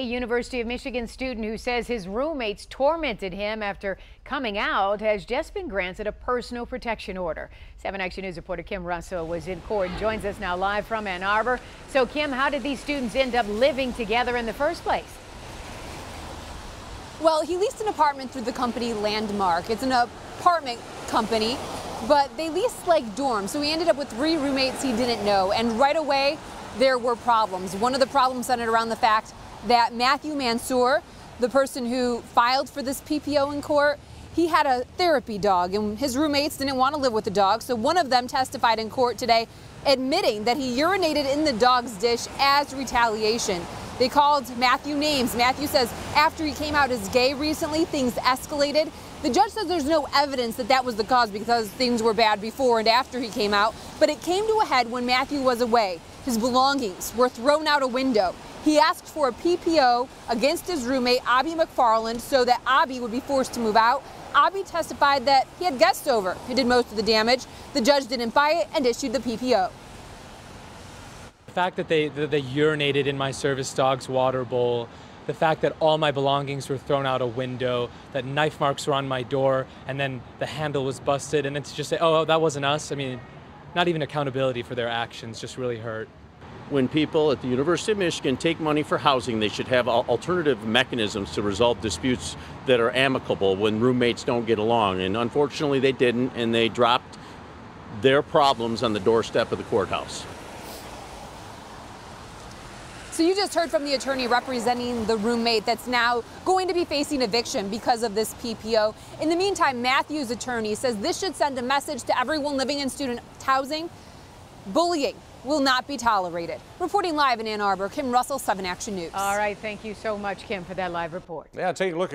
A University of Michigan student who says his roommates tormented him after coming out has just been granted a personal protection order. 7 Action News reporter Kim Russell was in court and joins us now live from Ann Arbor. So Kim, how did these students end up living together in the first place? Well, he leased an apartment through the company Landmark. It's an apartment company, but they leased like dorms. So he ended up with 3 roommates he didn't know. And right away, there were problems. One of the problems centered around the fact that Matthew Mansour, the person who filed for this PPO in court, he had a therapy dog and his roommates didn't want to live with the dog. So one of them testified in court today admitting that he urinated in the dog's dish as retaliation. They called Matthew names. Matthew says after he came out as gay recently, things escalated. The judge says there's no evidence that that was the cause because things were bad before and after he came out. But it came to a head when Matthew was away. His belongings were thrown out a window. He asked for a PPO against his roommate, Abby McFarland, so that Abby would be forced to move out. Abby testified that he had guests over who did most of the damage. The judge didn't buy it and issued the PPO. The fact that they urinated in my service dog's water bowl, the fact that all my belongings were thrown out a window, that knife marks were on my door, and then the handle was busted, and it's just say, oh, that wasn't us. I mean, not even accountability for their actions just really hurt. When people at the University of Michigan take money for housing, they should have alternative mechanisms to resolve disputes that are amicable when roommates don't get along. And unfortunately, they didn't, and they dropped their problems on the doorstep of the courthouse. So you just heard from the attorney representing the roommate that's now going to be facing eviction because of this PPO. In the meantime, Matthew's attorney says this should send a message to everyone living in student housing. Bullying will not be tolerated. Reporting live in Ann Arbor, Kim Russell, 7 Action News. All right, thank you so much, Kim, for that live report. Yeah, take a look at